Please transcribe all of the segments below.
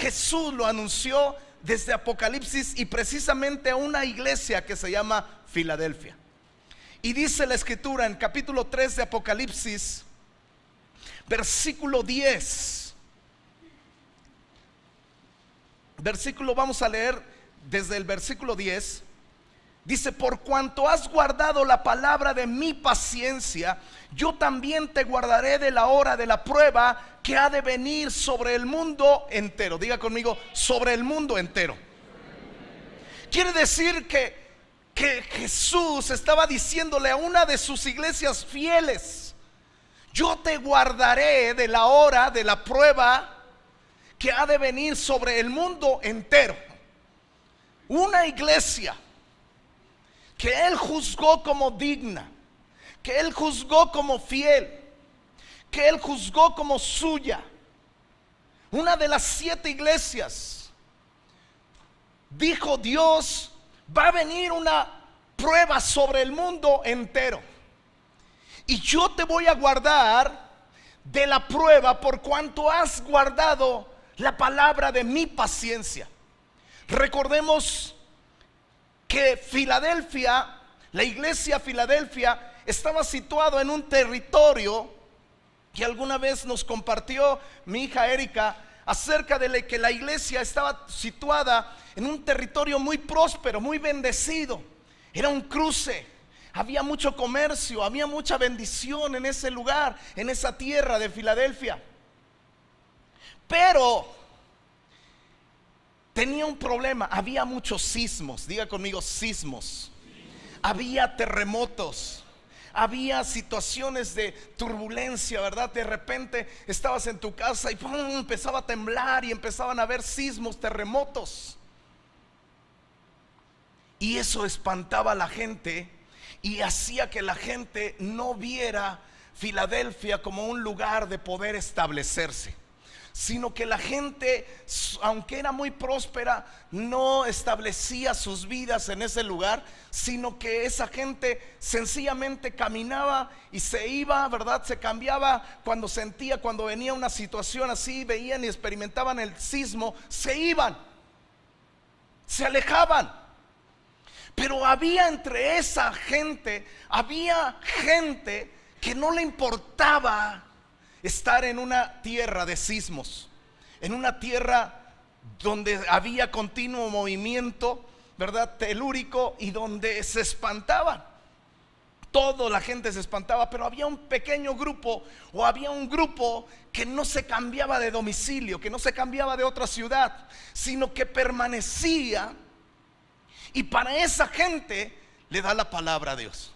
Jesús lo anunció desde Apocalipsis y precisamente a una iglesia que se llama Filadelfia. Y dice la escritura en capítulo 3 de Apocalipsis, versículo 10. Vamos a leer desde el versículo 10. Dice: por cuanto has guardado la palabra de mi paciencia, yo también te guardaré de la hora de la prueba que ha de venir sobre el mundo entero. Diga conmigo: sobre el mundo entero. Quiere decir que Jesús estaba diciéndole a una de sus iglesias fieles: yo te guardaré de la hora de la prueba que ha de venir sobre el mundo entero. Una iglesia que Él juzgó como digna, que Él juzgó como fiel, que Él juzgó como suya. Una de las 7 iglesias. Dijo Dios: va a venir una prueba sobre el mundo entero, y yo te voy a guardar de la prueba por cuanto has guardado la palabra de mi paciencia. Recordemos que Filadelfia, la iglesia Filadelfia, estaba situado en un territorio que alguna vez nos compartió mi hija Erika acerca de que la iglesia estaba situada en un territorio muy próspero, muy bendecido. Era un cruce, había mucho comercio, había mucha bendición en ese lugar, en esa tierra de Filadelfia. Pero tenía un problema: había muchos sismos. Diga conmigo: sismos. Había terremotos, había situaciones de turbulencia, ¿verdad? De repente estabas en tu casa y ¡pum!, empezaba a temblar y empezaban a haber sismos, terremotos. Y eso espantaba a la gente y hacía que la gente no viera Filadelfia como un lugar de poder establecerse, sino que la gente, aunque era muy próspera, no establecía sus vidas en ese lugar, sino que esa gente sencillamente caminaba y se iba, ¿verdad? Se cambiaba cuando sentía, cuando venía una situación así, veían y experimentaban el sismo, se iban, se alejaban. Pero había entre esa gente, había gente que no le importaba estar en una tierra de sismos, en una tierra donde había continuo movimiento, ¿verdad?, telúrico, y donde se espantaban. Toda la gente se espantaba, pero había un pequeño grupo, o había un grupo que no se cambiaba de domicilio, que no se cambiaba de otra ciudad, sino que permanecía. Y para esa gente le da la palabra a Dios,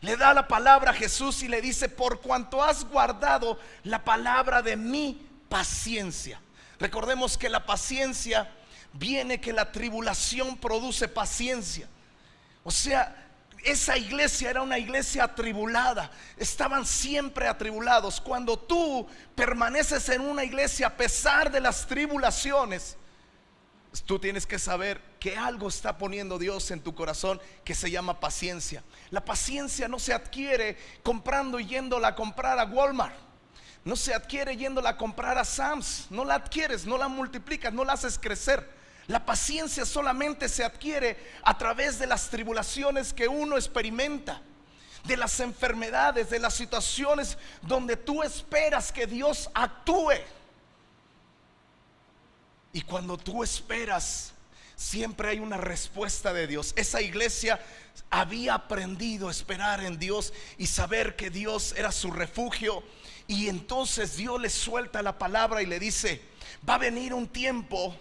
le da la palabra a Jesús y le dice: por cuanto has guardado la palabra de mi paciencia. Recordemos que la paciencia viene que la tribulación produce paciencia. O sea, esa iglesia era una iglesia atribulada, estaban siempre atribulados. Cuando tú permaneces en una iglesia a pesar de las tribulaciones, tú tienes que saber que algo está poniendo Dios en tu corazón que se llama paciencia. La paciencia no se adquiere comprando y yéndola a comprar a Walmart. No se adquiere yéndola a comprar a Sam's. No la adquieres, no la multiplicas, no la haces crecer. La paciencia solamente se adquiere a través de las tribulaciones que uno experimenta, de las enfermedades, de las situaciones donde tú esperas que Dios actúe. Y cuando tú esperas, siempre hay una respuesta de Dios. Esa iglesia había aprendido a esperar en Dios y saber que Dios era su refugio. Y entonces Dios le suelta la palabra y le dice: va a venir un tiempo,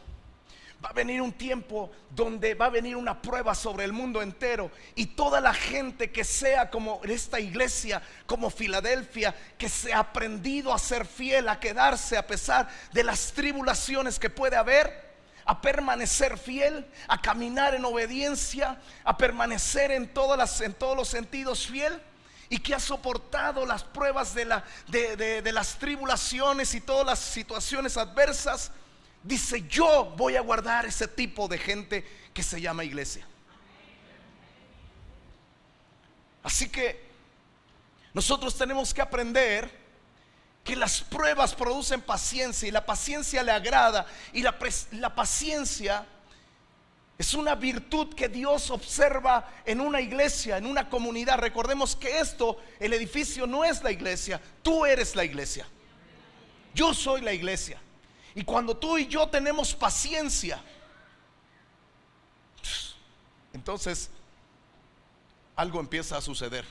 donde va a venir una prueba sobre el mundo entero, y toda la gente que sea como esta iglesia, como Filadelfia, que se ha aprendido a ser fiel, a quedarse a pesar de las tribulaciones que puede haber, a permanecer fiel, a caminar en obediencia, a permanecer en todos los sentidos fiel, y que ha soportado las pruebas de las tribulaciones y todas las situaciones adversas. Dice: yo voy a guardar ese tipo de gente que se llama iglesia. Así que nosotros tenemos que aprender que las pruebas producen paciencia y la paciencia le agrada, y la paciencia es una virtud que Dios observa en una iglesia, en una comunidad. Recordemos que el edificio no es la iglesia, tú eres la iglesia. Yo soy la iglesia. Y cuando tú y yo tenemos paciencia, entonces algo empieza a suceder.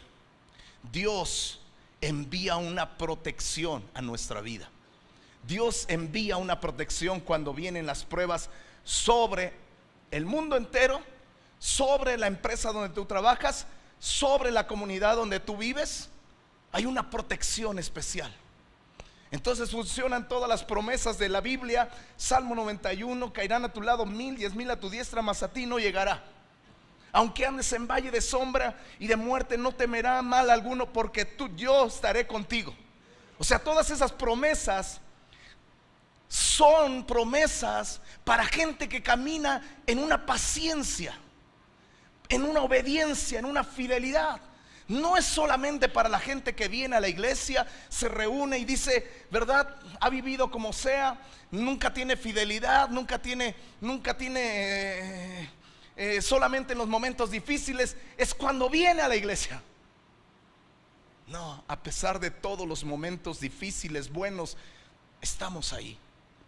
Dios envía una protección a nuestra vida. Dios envía una protección cuando vienen las pruebas sobre el mundo entero, sobre la empresa donde tú trabajas, sobre la comunidad donde tú vives. Hay una protección especial. Entonces funcionan todas las promesas de la Biblia. Salmo 91: caerán a tu lado 1000, 10,000 a tu diestra, mas a ti no llegará. Aunque andes en valle de sombra y de muerte, no temerá mal alguno, porque yo estaré contigo. O sea, todas esas promesas son promesas para gente que camina en una paciencia, en una obediencia, en una fidelidad. No es solamente para la gente que viene a la iglesia, se reúne y dice, ¿verdad? Ha vivido como sea, nunca tiene fidelidad, nunca tiene solamente en los momentos difíciles es cuando viene a la iglesia. No, a pesar de todos los momentos difíciles, buenos, estamos ahí,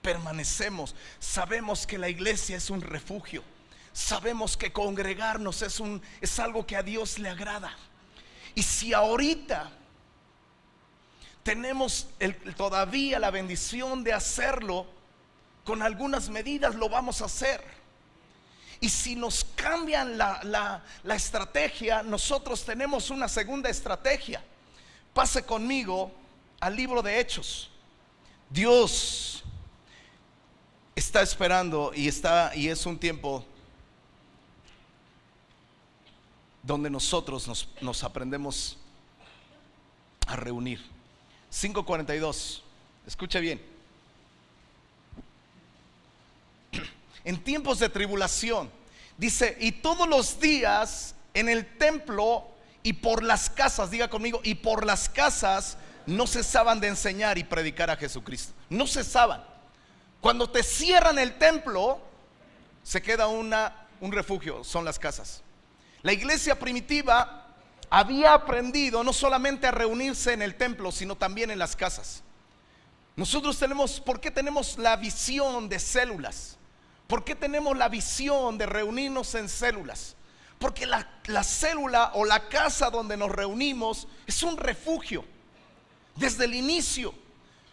permanecemos. Sabemos que la iglesia es un refugio. Sabemos que congregarnos es algo que a Dios le agrada. Y si ahorita tenemos todavía la bendición de hacerlo con algunas medidas, lo vamos a hacer. Y si nos cambian la estrategia, nosotros tenemos una segunda estrategia. Pase conmigo al libro de Hechos. Dios está esperando y es un tiempo donde nosotros nos aprendemos a reunir. 5:42. Escuche bien. En tiempos de tribulación, dice, y todos los días en el templo y por las casas, diga conmigo, y por las casas no cesaban de enseñar y predicar a Jesucristo. No cesaban. Cuando te cierran el templo, se queda un refugio, son las casas. La iglesia primitiva había aprendido no solamente a reunirse en el templo, sino también en las casas. Nosotros ¿por qué tenemos la visión de células? ¿Por qué tenemos la visión de reunirnos en células? Porque la célula o la casa donde nos reunimos es un refugio. Desde el inicio,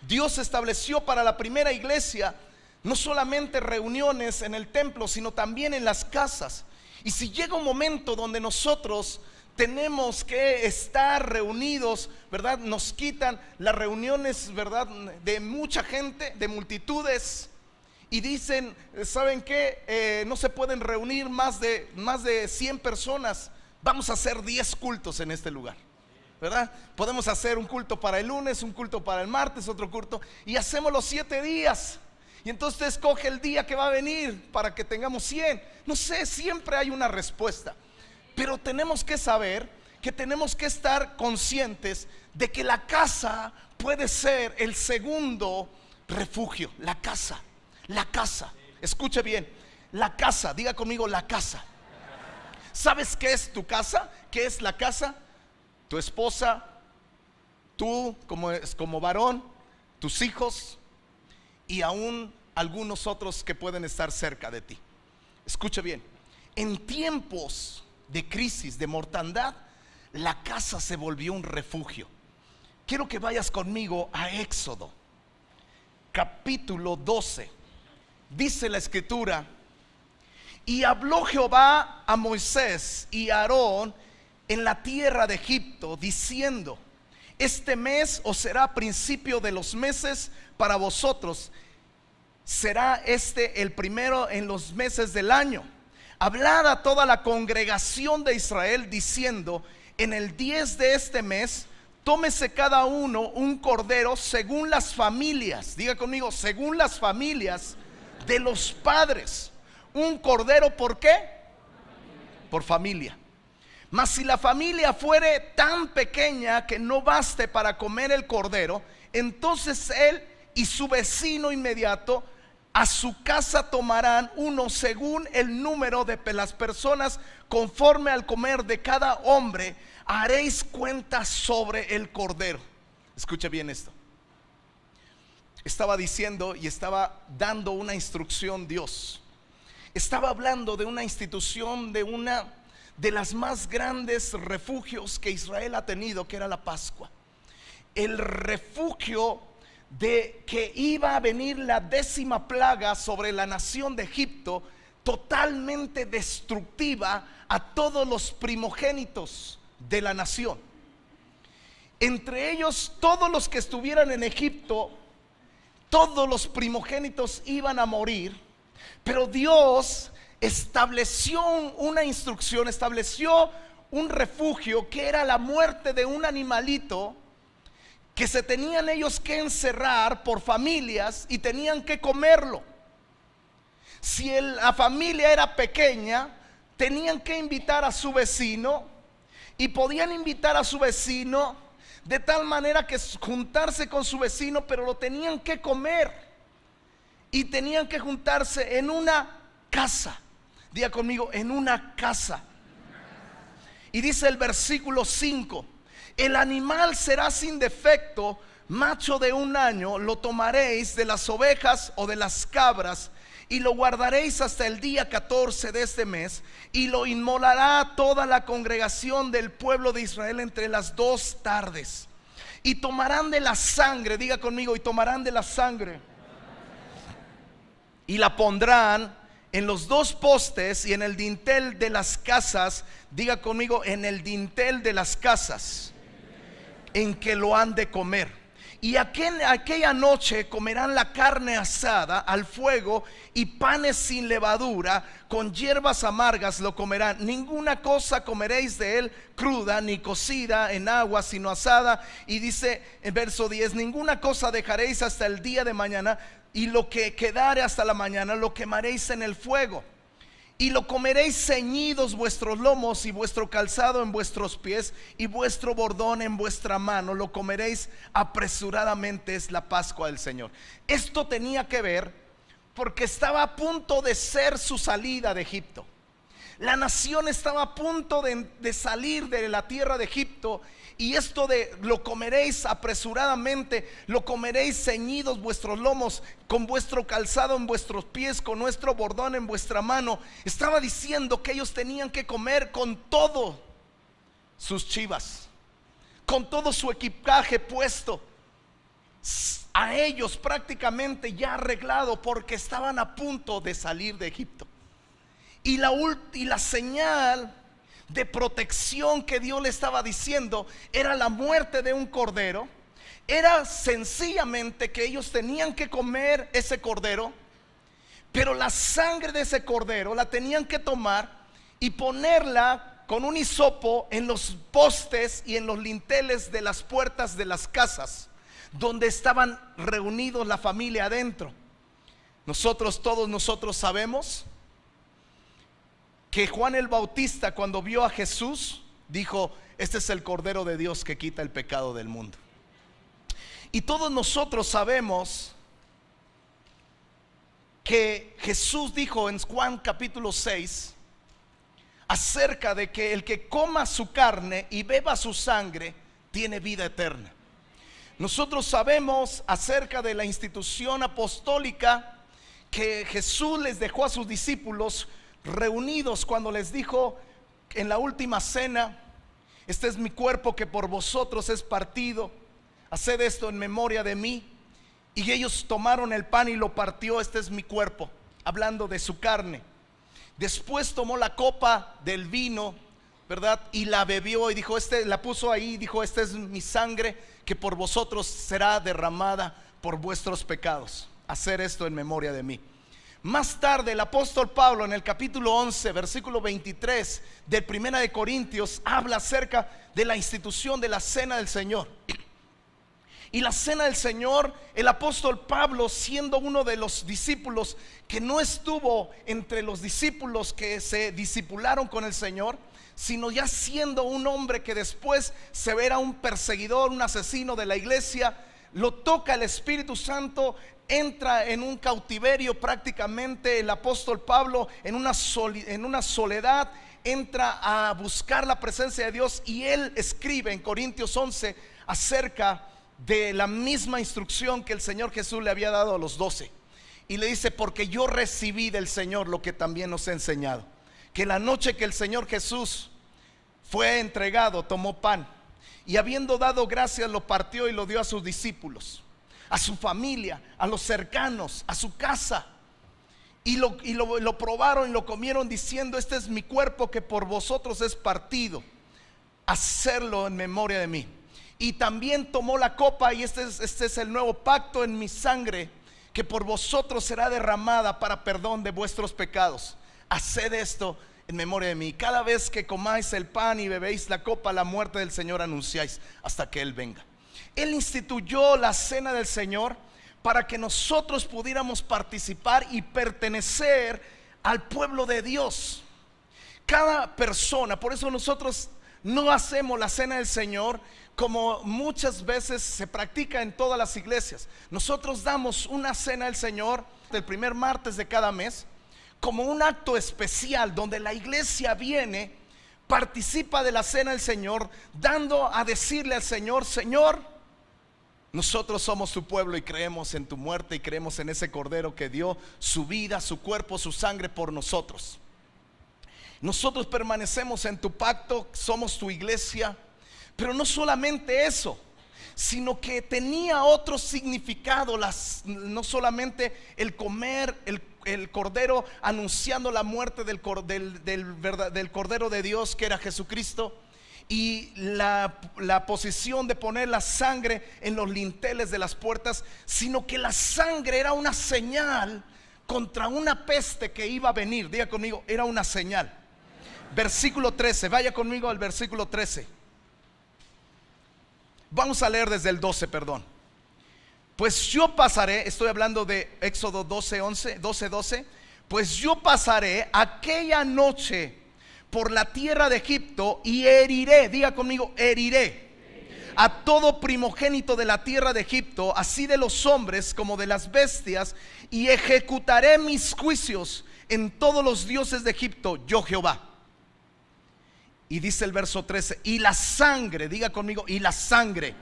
Dios estableció para la primera iglesia no solamente reuniones en el templo, sino también en las casas. Y si llega un momento donde nosotros tenemos que estar reunidos, ¿verdad? Nos quitan las reuniones, ¿verdad? De mucha gente, de multitudes, y dicen, ¿saben qué? No se pueden reunir más de 100 personas. Vamos a hacer 10 cultos en este lugar, ¿verdad? Podemos hacer un culto para el lunes, un culto para el martes, otro culto, y hacemos los 7 días. Y entonces usted escoge el día que va a venir para que tengamos 100. No sé, siempre hay una respuesta. Pero tenemos que saber que tenemos que estar conscientes de que la casa puede ser el segundo refugio. La casa. Escuche bien. La casa, diga conmigo, la casa. ¿Sabes qué es tu casa? ¿Qué es la casa? Tu esposa, tú como varón, tus hijos y aún algunos otros que pueden estar cerca de ti. Escuche bien. En tiempos de crisis, de mortandad, la casa se volvió un refugio. Quiero que vayas conmigo a Éxodo capítulo 12. Dice la escritura: y habló Jehová a Moisés y a Aarón en la tierra de Egipto, diciendo: este mes os será principio de los meses para vosotros, será el primero en los meses del año. Hablad a toda la congregación de Israel diciendo: en el 10 de este mes tómese cada uno un cordero según las familias, diga conmigo, según las familias de los padres. Un cordero, ¿por qué? Por familia. Mas si la familia fuere tan pequeña que no baste para comer el cordero, entonces él y su vecino inmediato a su casa tomarán uno según el número de las personas, conforme al comer de cada hombre haréis cuenta sobre el cordero. Escuche bien esto. Estaba diciendo y estaba dando una instrucción Dios. Estaba hablando de una institución, de una de las más grandes refugios que Israel ha tenido, que era la Pascua. El refugio de que iba a venir la 10ª plaga sobre la nación de Egipto, totalmente destructiva a todos los primogénitos de la nación. Entre ellos, todos los que estuvieran en Egipto, todos los primogénitos iban a morir. Pero Dios estableció una instrucción, estableció un refugio que era la muerte de un animalito que se tenían ellos que encerrar por familias y tenían que comerlo. Si la familia era pequeña, tenían que invitar a su vecino, y podían invitar a su vecino de tal manera que juntarse con su vecino, pero lo tenían que comer, y tenían que juntarse en una casa. Diga conmigo, en una casa. Y dice el versículo 5: el animal será sin defecto, macho de 1 año, lo tomaréis de las ovejas o de las cabras, y lo guardaréis hasta el día 14 de este mes, y lo inmolará toda la congregación del pueblo de Israel entre las 2 tardes. Y tomarán de la sangre, diga conmigo, y tomarán de la sangre, y la pondrán en los 2 postes y en el dintel de las casas. Diga conmigo, en el dintel de las casas en que lo han de comer. Y aquella noche comerán la carne asada al fuego y panes sin levadura, con hierbas amargas lo comerán. Ninguna cosa comeréis de él cruda ni cocida en agua, sino asada. Y dice en verso 10: ninguna cosa dejaréis hasta el día de mañana, y lo que quedare hasta la mañana lo quemaréis en el fuego. Y lo comeréis ceñidos vuestros lomos y vuestro calzado en vuestros pies y vuestro bordón en vuestra mano. Lo comeréis apresuradamente, es la Pascua del Señor. Esto tenía que ver porque estaba a punto de ser su salida de Egipto. La nación estaba a punto de salir de la tierra de Egipto. Y esto de lo comeréis apresuradamente, lo comeréis ceñidos vuestros lomos, con vuestro calzado en vuestros pies, con nuestro bordón en vuestra mano, estaba diciendo que ellos tenían que comer con todo sus chivas, con todo su equipaje puesto, a ellos prácticamente ya arreglado, porque estaban a punto de salir de Egipto. Y la señal de protección que Dios le estaba diciendo era la muerte de un cordero. Era sencillamente que ellos tenían que comer ese cordero, pero la sangre de ese cordero la tenían que tomar y ponerla con un hisopo en los postes y en los linteles de las puertas de las casas donde estaban reunidos la familia adentro. Todos nosotros sabemos que Juan el Bautista, cuando vio a Jesús, dijo: este es el Cordero de Dios que quita el pecado del mundo. Y todos nosotros sabemos que Jesús dijo en Juan capítulo 6 acerca de que el que coma su carne y beba su sangre tiene vida eterna. Nosotros sabemos acerca de la institución apostólica que Jesús les dejó a sus discípulos reunidos cuando les dijo en la última cena: este es mi cuerpo que por vosotros es partido, haced esto en memoria de mí. Y ellos tomaron el pan y lo partió: este es mi cuerpo, hablando de su carne. Después tomó la copa del vino, ¿verdad? Y la bebió y dijo, la puso ahí y dijo: esta es mi sangre que por vosotros será derramada por vuestros pecados, hacer esto en memoria de mí. Más tarde el apóstol Pablo, en el capítulo 11 versículo 23 del 1 de Corintios, habla acerca de la institución de la cena del Señor. Y la cena del Señor, el apóstol Pablo, siendo uno de los discípulos que no estuvo entre los discípulos que se discipularon con el Señor, sino ya siendo un hombre que después se verá un perseguidor, un asesino de la iglesia, lo toca el Espíritu Santo, entra en un cautiverio prácticamente el apóstol Pablo, en una soledad, entra a buscar la presencia de Dios, y él escribe en Corintios 11 acerca de la misma instrucción que el Señor Jesús le había dado a los 12, y le dice: porque yo recibí del Señor lo que también nos he enseñado, que la noche que el Señor Jesús fue entregado, tomó pan, y habiendo dado gracias, lo partió y lo dio a sus discípulos, a su familia, a los cercanos, a su casa, y lo probaron y lo comieron, diciendo: este es mi cuerpo que por vosotros es partido, hacerlo en memoria de mí. Y también tomó la copa, y este es el nuevo pacto en mi sangre, que por vosotros será derramada para perdón de vuestros pecados. Haced esto en memoria de mí. Cada vez que comáis el pan y bebéis la copa, la muerte del Señor anunciáis hasta que Él venga. Él instituyó la cena del Señor para que nosotros pudiéramos participar y pertenecer al pueblo de Dios. Cada persona, por eso nosotros no hacemos la cena del Señor como muchas veces se practica en todas las iglesias. Nosotros damos una cena del Señor el primer martes de cada mes como un acto especial, donde la iglesia viene, participa de la cena del Señor, dando a decirle al Señor: Señor, nosotros somos tu pueblo y creemos en tu muerte, y creemos en ese cordero que dio su vida, su cuerpo, su sangre por nosotros. Nosotros permanecemos en tu pacto, somos tu iglesia. Pero no solamente eso, sino que tenía otro significado, no solamente el comer el cordero anunciando la muerte del cordero de Dios, que era Jesucristo, y la posición de poner la sangre en los linteles de las puertas, sino que la sangre era una señal contra una peste que iba a venir. Diga conmigo: era una señal. Versículo 13, vaya conmigo al versículo 13. Vamos a leer desde el 12, perdón. Pues yo pasaré, estoy hablando de Éxodo 12:12. Pues yo pasaré aquella noche por la tierra de Egipto y heriré, diga conmigo, heriré a todo primogénito de la tierra de Egipto, así de los hombres como de las bestias, y ejecutaré mis juicios en todos los dioses de Egipto, yo Jehová. Y dice el verso 13: y la sangre, diga conmigo, y la sangre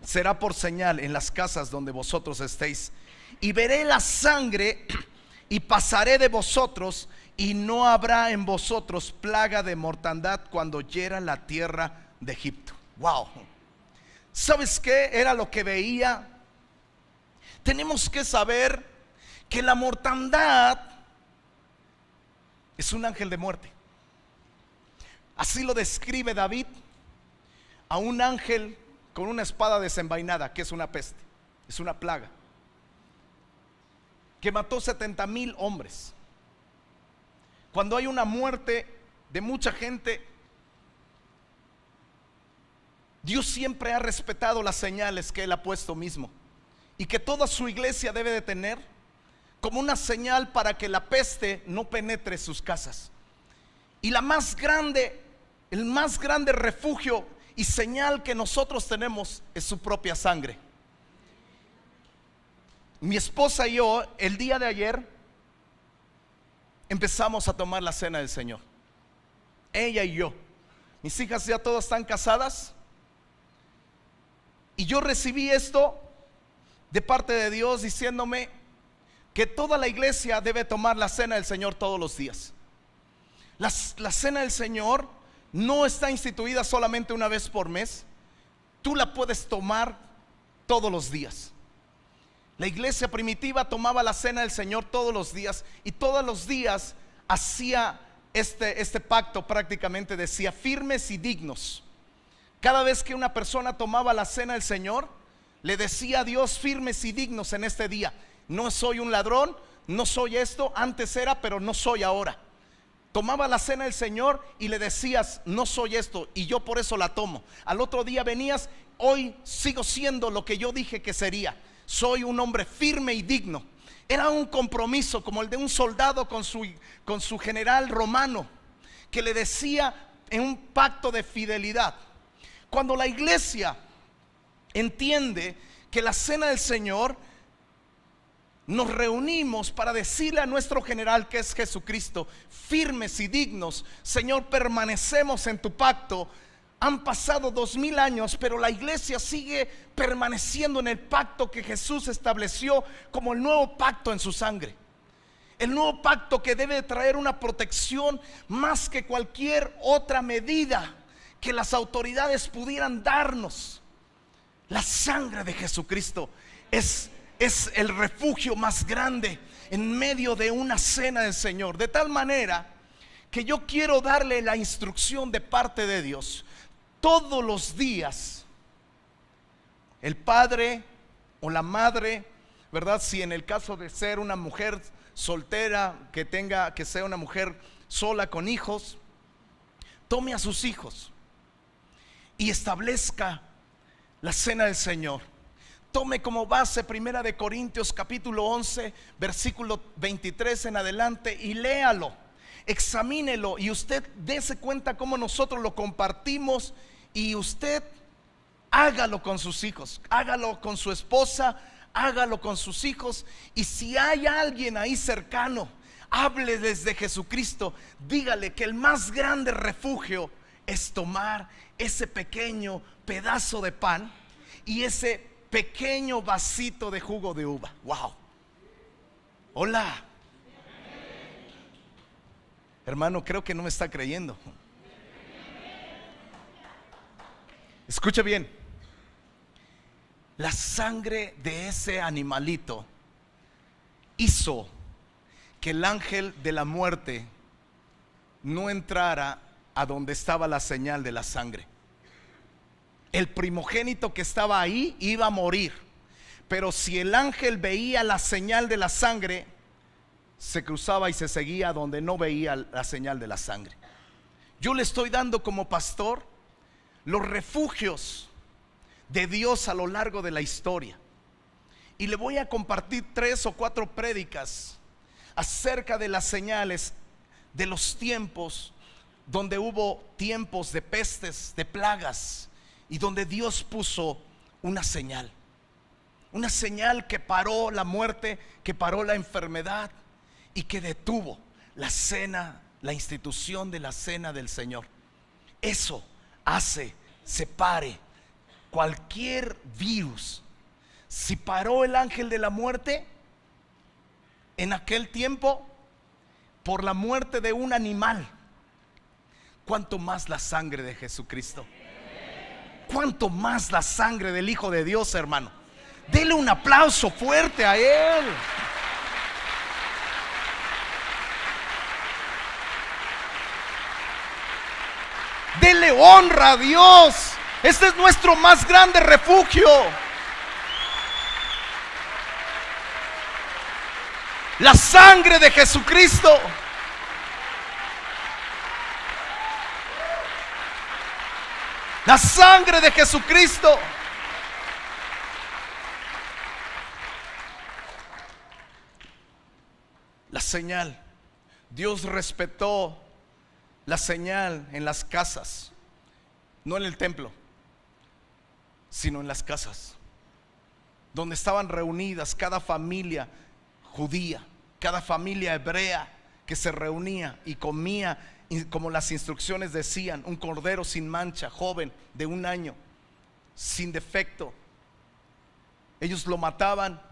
será por señal en las casas donde vosotros estéis. Y veré la sangre y pasaré de vosotros, y no habrá en vosotros plaga de mortandad cuando hiera la tierra de Egipto. Wow. ¿Sabes qué era lo que veía? Tenemos que saber que la mortandad es un ángel de muerte. Así lo describe David a un ángel con una espada desenvainada, que es una peste, es una plaga, que mató 70,000 hombres. Cuando hay una muerte de mucha gente, Dios siempre ha respetado las señales que Él ha puesto mismo, y que toda su iglesia debe de tener como una señal para que la peste no penetre sus casas. Y el más grande refugio y señal que nosotros tenemos es su propia sangre. Mi esposa y yo, el día de ayer, empezamos a tomar la cena del Señor. Ella y yo. Mis hijas ya todas están casadas, y yo recibí esto de parte de Dios diciéndome que toda la iglesia debe tomar la cena del Señor todos los días. La cena del Señor no está instituida solamente una vez por mes. Tú la puedes tomar todos los días. La iglesia primitiva tomaba la cena del Señor todos los días, y todos los días hacía este pacto. Prácticamente decía: firmes y dignos. Cada vez que una persona tomaba la cena del Señor, le decía a Dios: firmes y dignos en este día. No soy un ladrón, no soy esto, antes era, pero no soy ahora. tomaba la cena del Señor y le decías: no soy esto y yo por eso la tomo. Al otro día venías: hoy sigo siendo lo que yo dije que sería. Soy un hombre firme y digno. Era un compromiso como el de un soldado con su general romano, que le decía en un pacto de fidelidad. Cuando la iglesia entiende que la cena del Señor, nos reunimos para decirle a nuestro general, que es Jesucristo, firmes y dignos: Señor, permanecemos en tu pacto. Han pasado 2000 años, pero la iglesia sigue permaneciendo en el pacto que Jesús estableció como el nuevo pacto en su sangre. El nuevo pacto que debe traer una protección más que cualquier otra medida que las autoridades pudieran darnos. La sangre de Jesucristo es el refugio más grande en medio de una cena del Señor. De tal manera que yo quiero darle la instrucción de parte de Dios. Todos los días el padre o la madre, ¿verdad? Si en el caso de ser una mujer soltera, que sea una mujer sola con hijos, tome a sus hijos y establezca la cena del Señor. Tome como base 1 de Corintios capítulo 11 versículo 23 en adelante y léalo, examínelo, y usted dése cuenta cómo nosotros lo compartimos. Y usted hágalo con sus hijos, hágalo con su esposa, hágalo con sus hijos. Y si hay alguien ahí cercano, hábleles de Jesucristo. Dígale que el más grande refugio es tomar ese pequeño pedazo de pan y ese pequeño vasito de jugo de uva. Wow. Hola. Hermano, creo que no me está creyendo. Escucha bien. La sangre de ese animalito hizo que el ángel de la muerte no entrara a donde estaba la señal de la sangre. El primogénito que estaba ahí iba a morir, pero si el ángel veía la señal de la sangre, se cruzaba y se seguía donde no veía la señal de la sangre. Yo le estoy dando como pastor los refugios de Dios a lo largo de la historia, y le voy a compartir 3 o 4 prédicas acerca de las señales de los tiempos donde hubo tiempos de pestes, de plagas, y donde Dios puso una señal que paró la muerte, que paró la enfermedad y que detuvo la cena, la institución de la cena del Señor. Eso separe cualquier virus. Si paró el ángel de la muerte en aquel tiempo por la muerte de un animal, cuánto más la sangre de Jesucristo, cuánto más la sangre del Hijo de Dios, hermano. Dele un aplauso fuerte a Él. Dele honra a Dios. Este es nuestro más grande refugio. La sangre de Jesucristo. La sangre de Jesucristo. La señal. Dios respetó la señal en las casas, no en el templo, sino en las casas, donde estaban reunidas cada familia judía, cada familia hebrea que se reunía y comía, como las instrucciones decían, un cordero sin mancha, joven de 1 año, sin defecto. Ellos lo mataban,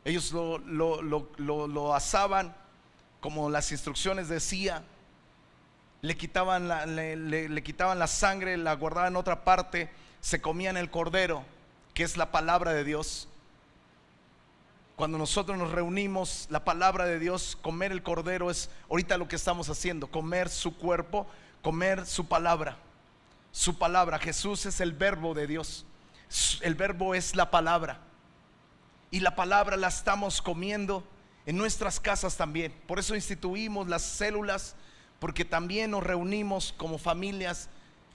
ellos lo asaban como las instrucciones decían. Le quitaban la sangre, la guardaban en otra parte, se comían el cordero, que es la palabra de Dios. Cuando nosotros nos reunimos, la palabra de Dios, comer el cordero es ahorita lo que estamos haciendo, comer su cuerpo, comer su palabra. Su palabra, Jesús es el verbo de Dios, el verbo es la palabra, y la palabra la estamos comiendo en nuestras casas también. Por eso instituimos las células porque también nos reunimos como familias,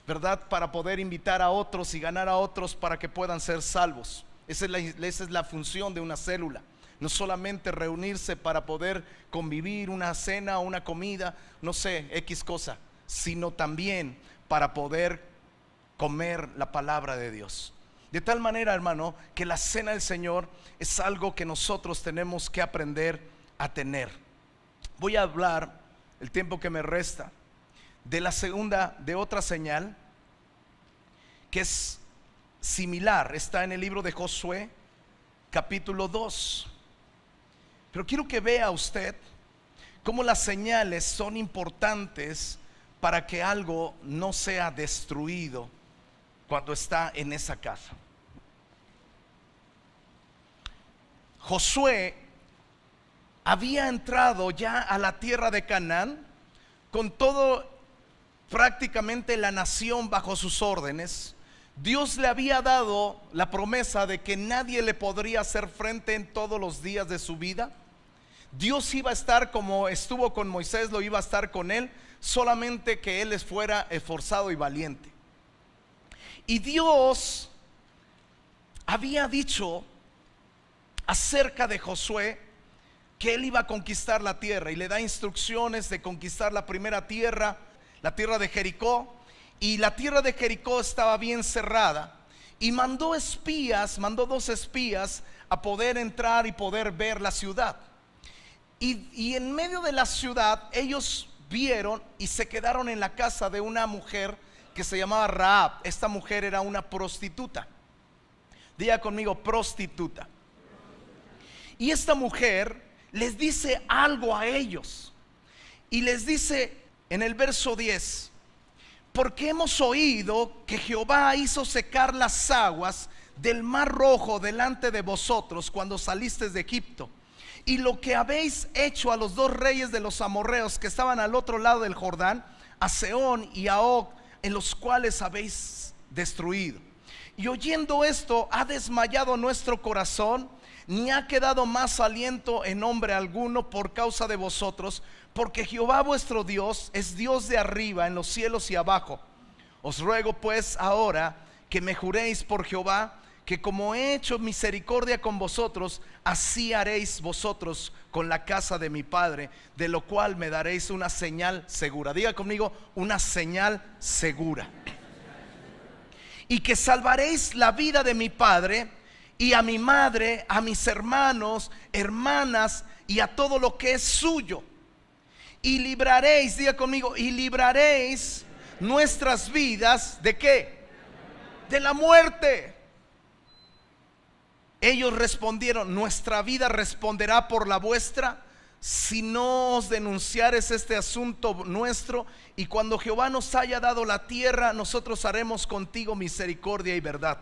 ¿verdad? Para poder invitar a otros y ganar a otros para que puedan ser salvos. Esa es la función de una célula. No solamente reunirse para poder convivir, una cena o una comida, no sé, X cosa, sino también para poder comer la palabra de Dios. De tal manera, hermano, que la cena del Señor es algo que nosotros tenemos que aprender a tener. Voy a hablar, el tiempo que me resta, de otra señal que es similar. Está en el libro de Josué, capítulo 2. Pero quiero que vea usted cómo las señales son importantes para que algo no sea destruido cuando está en esa casa. Josué había entrado ya a la tierra de Canaán con todo, prácticamente la nación bajo sus órdenes. Dios le había dado la promesa de que nadie le podría hacer frente en todos los días de su vida. Dios iba a estar como estuvo con Moisés, lo iba a estar con él, solamente que él fuera esforzado y valiente. Y Dios había dicho acerca de Josué que él iba a conquistar la tierra, y le da instrucciones de conquistar la primera tierra, la tierra de Jericó. Y la tierra de Jericó estaba bien cerrada, y mandó dos espías a poder entrar y poder ver la ciudad. Y en medio de la ciudad ellos vieron y se quedaron en la casa de una mujer que se llamaba Rahab. Esta mujer era una prostituta. Diga conmigo, prostituta. Y esta mujer les dice algo a ellos, y les dice en el verso 10: porque hemos oído que Jehová hizo secar las aguas del mar Rojo delante de vosotros cuando salisteis de Egipto, y lo que habéis hecho a los dos reyes de los amorreos que estaban al otro lado del Jordán, a Sehón y a Og, en los cuales habéis destruido. Y oyendo esto, ha desmayado nuestro corazón, ni ha quedado más aliento en hombre alguno por causa de vosotros, porque Jehová vuestro Dios es Dios de arriba en los cielos y abajo. Os ruego pues ahora que me juréis por Jehová, que como he hecho misericordia con vosotros, así haréis vosotros con la casa de mi padre, de lo cual me daréis una señal segura. Diga conmigo, una señal segura. Y que salvaréis la vida de mi padre y a mi madre, a mis hermanos, hermanas y a todo lo que es suyo. Y libraréis, diga conmigo, y libraréis nuestras vidas ¿de qué? De la muerte. Ellos respondieron: nuestra vida responderá por la vuestra, si no os denunciares este asunto nuestro, y cuando Jehová nos haya dado la tierra, nosotros haremos contigo misericordia y verdad.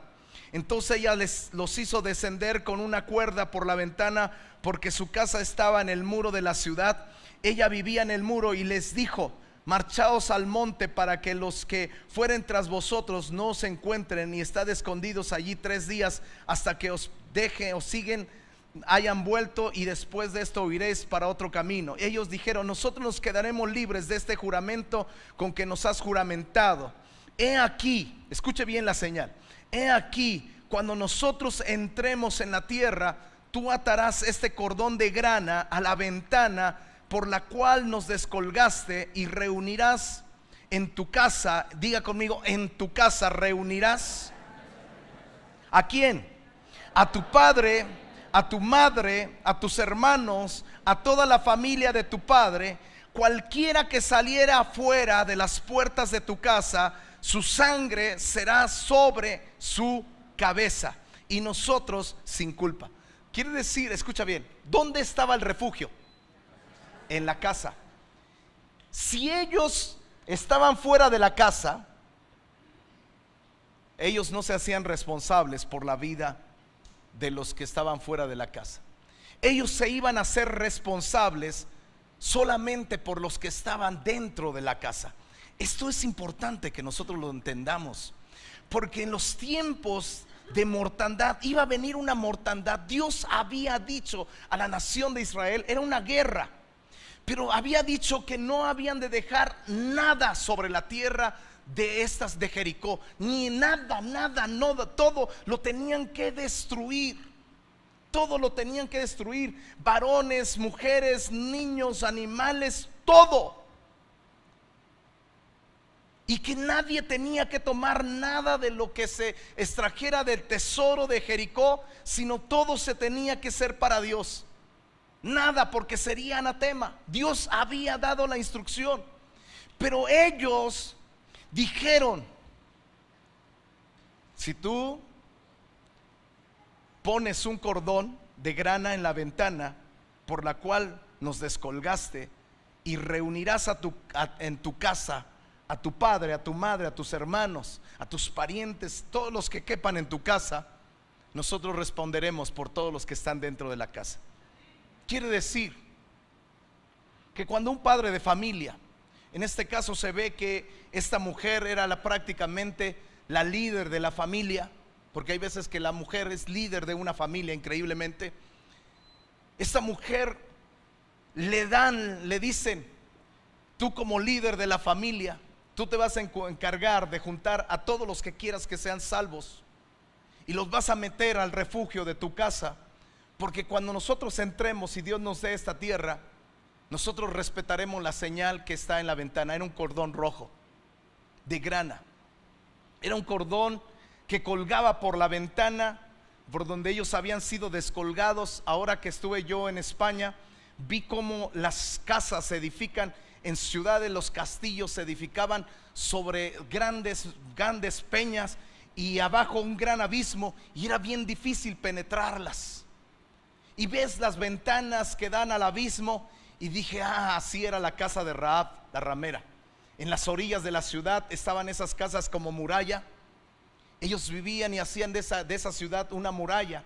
Entonces ella los hizo descender con una cuerda por la ventana, porque su casa estaba en el muro de la ciudad. Ella vivía en el muro, y les dijo: marchaos al monte para que los que fueren tras vosotros no os encuentren, y estad escondidos allí 3 días hasta que os dejen o siguen hayan vuelto, y después de esto huiréis para otro camino. Ellos dijeron: nosotros nos quedaremos libres de este juramento con que nos has juramentado. He aquí, escuche bien la señal, he aquí, cuando nosotros entremos en la tierra, tú atarás este cordón de grana a la ventana por la cual nos descolgaste, y reunirás en tu casa, diga conmigo, en tu casa reunirás. ¿A quién? A tu padre, a tu madre, a tus hermanos, a toda la familia de tu padre. Cualquiera que saliera afuera de las puertas de tu casa, su sangre será sobre su cabeza, y nosotros sin culpa. Quiere decir, escucha bien, ¿dónde estaba el refugio? En la casa. Si ellos estaban fuera de la casa, ellos no se hacían responsables por la vida de los que estaban fuera de la casa. Ellos se iban a ser responsables solamente por los que estaban dentro de la casa. Esto es importante que nosotros lo entendamos, porque en los tiempos de mortandad iba a venir una mortandad. Dios había dicho a la nación de Israel, era una guerra, pero había dicho que no habían de dejar nada sobre la tierra de estas de Jericó, ni nada, todo lo tenían que destruir. Todo lo tenían que destruir, varones, mujeres, niños, animales, todo. Y que nadie tenía que tomar nada de lo que se extrajera del tesoro de Jericó, sino todo se tenía que ser para Dios. Nada, porque sería anatema. Dios había dado la instrucción, pero ellos dijeron: si tú pones un cordón de grana en la ventana por la cual nos descolgaste, y reunirás en tu casa a tu padre, a tu madre, a tus hermanos, a tus parientes, todos los que quepan en tu casa, nosotros responderemos por todos los que están dentro de la casa. Quiere decir que cuando un padre de familia, en este caso se ve que esta mujer era prácticamente la líder de la familia, porque hay veces que la mujer es líder de una familia, increíblemente. Esta mujer le dicen: tú como líder de la familia, tú te vas a encargar de juntar a todos los que quieras que sean salvos y los vas a meter al refugio de tu casa, porque cuando nosotros entremos y Dios nos dé esta tierra, nosotros respetaremos la señal que está en la ventana. Era un cordón rojo de grana, era un cordón que colgaba por la ventana por donde ellos habían sido descolgados. Ahora que estuve yo en España, vi cómo las casas se edifican en ciudades, los castillos se edificaban sobre grandes peñas y abajo un gran abismo, y era bien difícil penetrarlas. Y ves las ventanas que dan al abismo, y dije: así era la casa de Rahab, la ramera. En las orillas de la ciudad estaban esas casas como muralla. Ellos vivían y hacían de esa ciudad una muralla,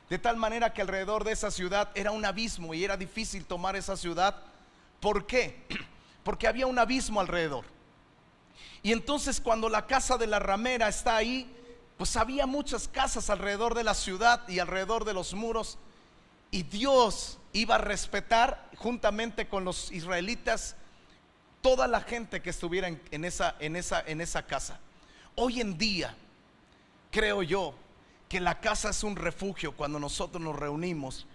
de tal manera que alrededor de esa ciudad era un abismo y era difícil tomar esa ciudad. ¿Por qué? Porque había un abismo alrededor. Y entonces cuando la casa de la ramera está ahí, pues había muchas casas alrededor de la ciudad y alrededor de los muros, y Dios iba a respetar juntamente con los israelitas toda la gente que estuviera en esa casa. Hoy en día creo yo que la casa es un refugio cuando nosotros nos reunimos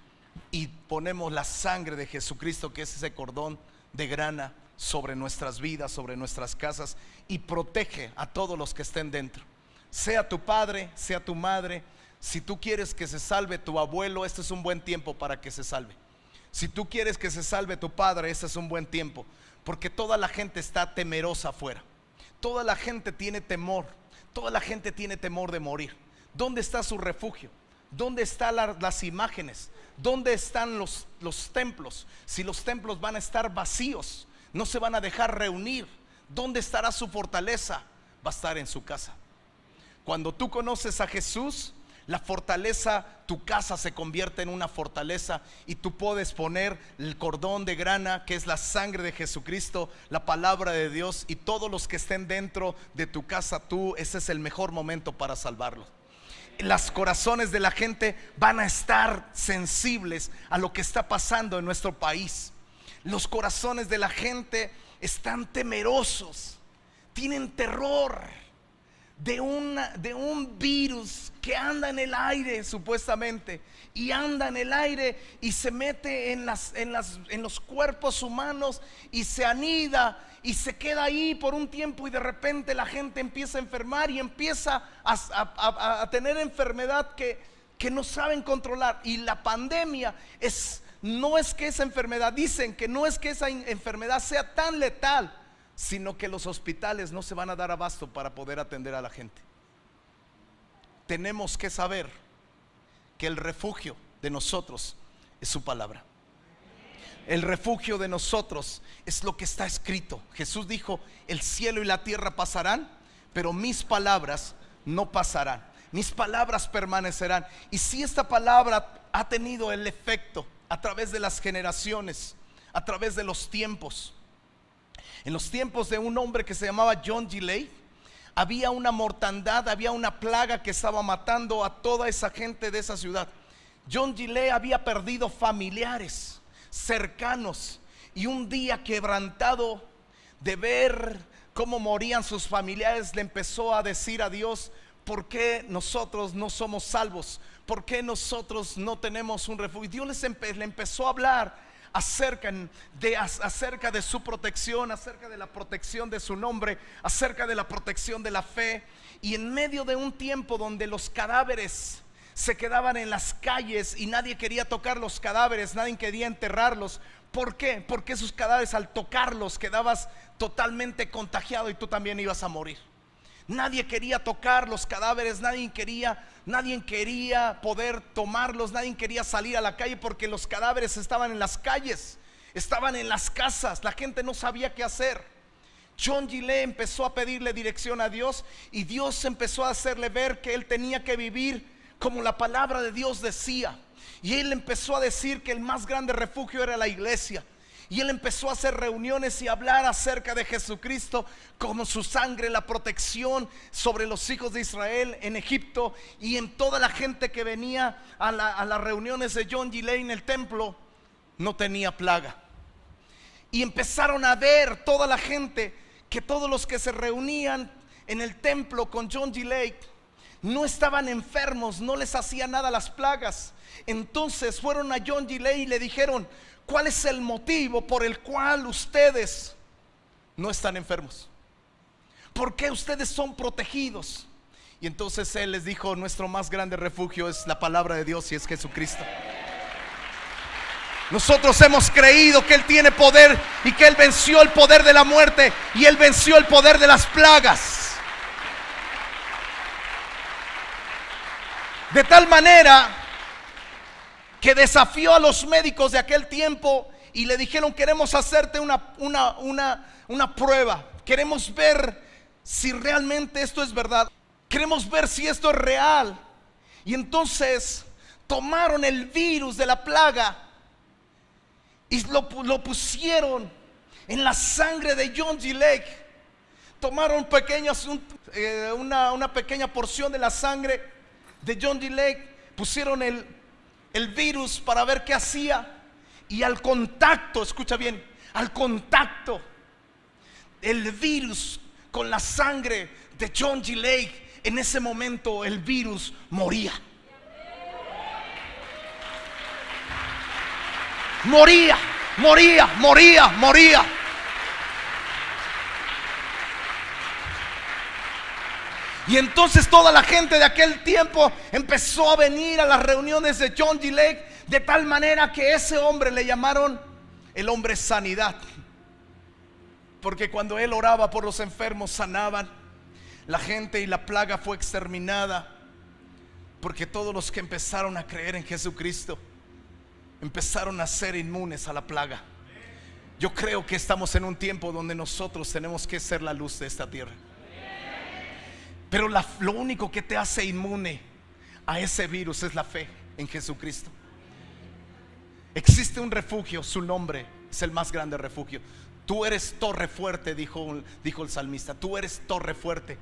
y ponemos la sangre de Jesucristo, que es ese cordón de grana, sobre nuestras vidas, sobre nuestras casas, y protege a todos los que estén dentro. Sea tu padre, sea tu madre. Si tú quieres que se salve tu abuelo, este es un buen tiempo para que se salve. Si tú quieres que se salve tu padre, este es un buen tiempo, porque toda la gente está temerosa afuera. Toda la gente tiene temor. Toda la gente tiene temor de morir. ¿Dónde está su refugio? ¿Dónde están las imágenes? ¿Dónde están los templos? Si los templos van a estar vacíos, no se van a dejar reunir, ¿dónde estará su fortaleza? Va a estar en su casa. Cuando tú conoces a Jesús, la fortaleza, tu casa se convierte en una fortaleza, y tú puedes poner el cordón de grana, que es la sangre de Jesucristo, la palabra de Dios, y todos los que estén dentro de tu casa, ese es el mejor momento para salvarlos. Los corazones de la gente van a estar sensibles a lo que está pasando en nuestro país. Los corazones de la gente están temerosos, tienen terror de un virus que anda en el aire supuestamente, y anda en el aire y se mete en los cuerpos humanos y se anida y se queda ahí por un tiempo, y de repente la gente empieza a enfermar y empieza a tener enfermedad que no saben controlar. Y la pandemia no es que esa enfermedad, dicen que no es que esa enfermedad sea tan letal, sino que los hospitales no se van a dar abasto para poder atender a la gente. Tenemos que saber que el refugio de nosotros es su palabra. El refugio de nosotros es lo que está escrito. Jesús dijo: el cielo y la tierra pasarán, pero mis palabras no pasarán. Mis palabras permanecerán. Y si esta palabra ha tenido el efecto a través de las generaciones, a través de los tiempos. En los tiempos de un hombre que se llamaba John Gilley, había una mortandad, había una plaga que estaba matando a toda esa gente de esa ciudad. John Gilley había perdido familiares cercanos, y un día quebrantado de ver cómo morían sus familiares, le empezó a decir a Dios: ¿por qué nosotros no somos salvos? ¿Por qué nosotros no tenemos un refugio? Y Dios le empezó a hablar acerca de su protección, acerca de la protección de su nombre, acerca de la protección de la fe. Y en medio de un tiempo donde los cadáveres se quedaban en las calles y nadie quería tocar los cadáveres, nadie quería enterrarlos. ¿Por qué? Porque esos cadáveres, al tocarlos, quedabas totalmente contagiado y tú también ibas a morir. Nadie quería tocar los cadáveres, nadie quería poder tomarlos, nadie quería salir a la calle, porque los cadáveres estaban en las calles, estaban en las casas, la gente no sabía qué hacer. John Gillette empezó a pedirle dirección a Dios, y Dios empezó a hacerle ver que él tenía que vivir como la palabra de Dios decía. Y él empezó a decir que el más grande refugio era la iglesia. Y él empezó a hacer reuniones y hablar acerca de Jesucristo, como su sangre, la protección sobre los hijos de Israel en Egipto. Y en toda la gente que venía a las reuniones de John Gillette en el templo, no tenía plaga. Y empezaron a ver toda la gente que todos los que se reunían en el templo con John Gillette no estaban enfermos, no les hacía nada las plagas. Entonces fueron a John Gillette y le dijeron: ¿cuál es el motivo por el cual ustedes no están enfermos? ¿Por qué ustedes son protegidos? Y entonces él les dijo: nuestro más grande refugio es la palabra de Dios, y es Jesucristo. Nosotros hemos creído que Él tiene poder, y que Él venció el poder de la muerte, y Él venció el poder de las plagas. De tal manera que desafió a los médicos de aquel tiempo y le dijeron: queremos hacerte una prueba, queremos ver si realmente esto es verdad, queremos ver si esto es real. Y entonces tomaron el virus de la plaga y lo pusieron en la sangre de John Gillette. Tomaron una pequeña porción de la sangre de John Gillette, pusieron el virus para ver qué hacía, y al contacto, escucha bien, al contacto el virus con la sangre de John Gillette, en ese momento el virus moría. Moría. Y entonces toda la gente de aquel tiempo empezó a venir a las reuniones de John Gillette, de tal manera que ese hombre le llamaron el hombre sanidad, porque cuando él oraba por los enfermos sanaban la gente, y la plaga fue exterminada, porque todos los que empezaron a creer en Jesucristo empezaron a ser inmunes a la plaga. Yo creo que estamos en un tiempo donde nosotros tenemos que ser la luz de esta tierra. Pero lo único que te hace inmune a ese virus es la fe en Jesucristo. Existe un refugio, su nombre es el más grande refugio. Tú eres torre fuerte, dijo el salmista. Tú eres torre fuerte.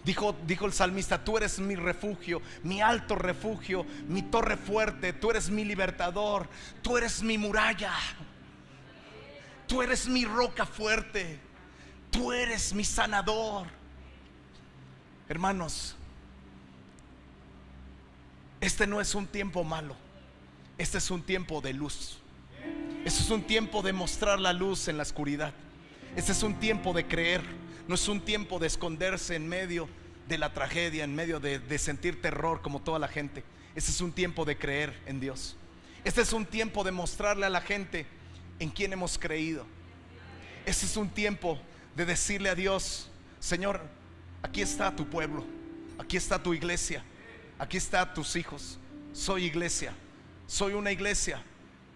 Dijo el salmista: tú eres mi refugio, mi alto refugio, mi torre fuerte. Tú eres mi libertador, tú eres mi muralla, tú eres mi roca fuerte, tú eres mi sanador. Hermanos, este no es un tiempo malo, este es un tiempo de luz. Este es un tiempo de mostrar la luz en la oscuridad. Este es un tiempo de creer, no es un tiempo de esconderse en medio de la tragedia, en medio de sentir terror como toda la gente. Este es un tiempo de creer en Dios. Este es un tiempo de mostrarle a la gente en quién hemos creído. Este es un tiempo de decirle a Dios: Señor, aquí está tu pueblo, aquí está tu iglesia, aquí están tus hijos. Soy iglesia, soy una iglesia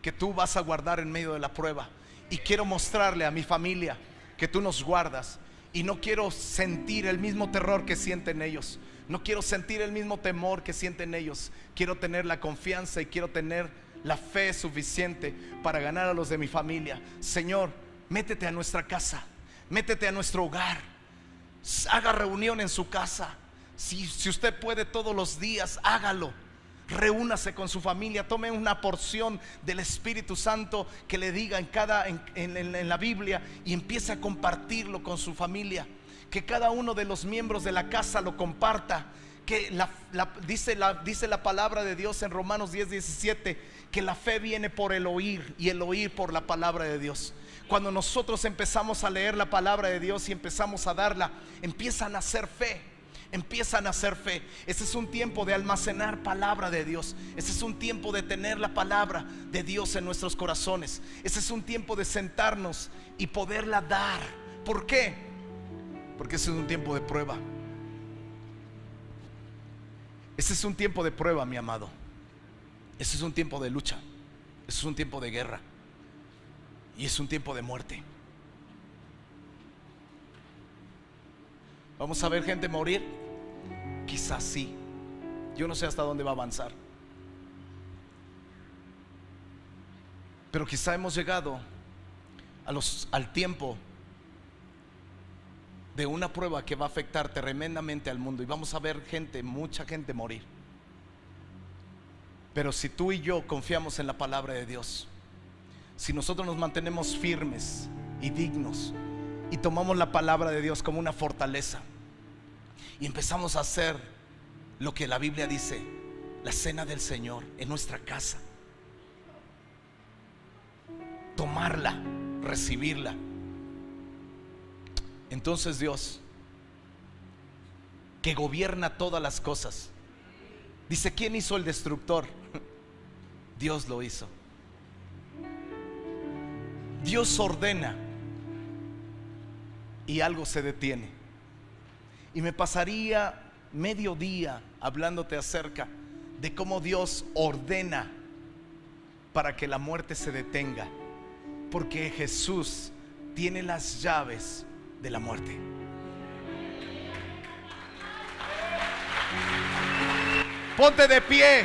que tú vas a guardar en medio de la prueba, y quiero mostrarle a mi familia que tú nos guardas. Y no quiero sentir el mismo terror que sienten ellos, no quiero sentir el mismo temor que sienten ellos. Quiero tener la confianza y quiero tener la fe suficiente para ganar a los de mi familia. Señor, métete a nuestra casa, métete a nuestro hogar, haga reunión en su casa. Si usted puede todos los días, hágalo. reúnase con su familia, tome una porción del Espíritu Santo que le diga en la Biblia y empiece a compartirlo con su familia. Que cada uno de los miembros de la casa lo comparta. Que dice la palabra de Dios en Romanos 10:17, que la fe viene por el oír y el oír por la palabra de Dios. Cuando nosotros empezamos a leer la palabra de Dios y empezamos a darla, empiezan a hacer fe. Empiezan a hacer fe. Ese es un tiempo de almacenar palabra de Dios. Ese es un tiempo de tener la palabra de Dios en nuestros corazones. Ese es un tiempo de sentarnos y poderla dar. ¿Por qué? Porque ese es un tiempo de prueba. Ese es un tiempo de prueba, mi amado. Ese es un tiempo de lucha. Ese es un tiempo de guerra. Y es un tiempo de muerte. ¿Vamos a ver gente morir? Quizás sí. Yo no sé hasta dónde va a avanzar. Pero quizá hemos llegado al tiempo de una prueba que va a afectar tremendamente al mundo. Y vamos a ver mucha gente morir. Pero si tú y yo confiamos en la palabra de Dios, si nosotros nos mantenemos firmes y dignos y tomamos la palabra de Dios como una fortaleza y empezamos a hacer lo que la Biblia dice, la cena del Señor en nuestra casa, tomarla, recibirla, entonces Dios, que gobierna todas las cosas, dice: ¿quién hizo el destructor? Dios lo hizo. Dios ordena y algo se detiene. Y me pasaría medio día hablándote acerca de cómo Dios ordena para que la muerte se detenga, porque Jesús tiene las llaves de la muerte. Ponte de pie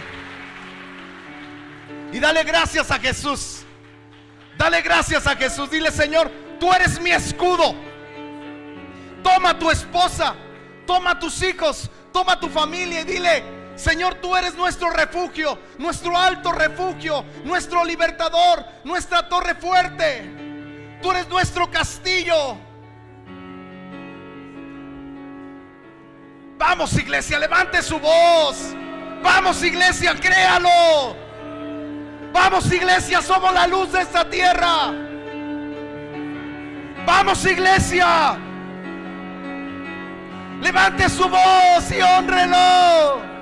y dale gracias a Jesús. Dale gracias a Jesús. Dile: Señor, tú eres mi escudo. Toma a tu esposa, toma a tus hijos, toma a tu familia y dile: Señor, tú eres nuestro refugio, nuestro alto refugio, nuestro libertador, nuestra torre fuerte. Tú eres nuestro castillo. Vamos, iglesia, levante su voz. Vamos, iglesia, créalo. Vamos, iglesia, somos la luz de esta tierra. Vamos, iglesia, levante su voz y hónrelo.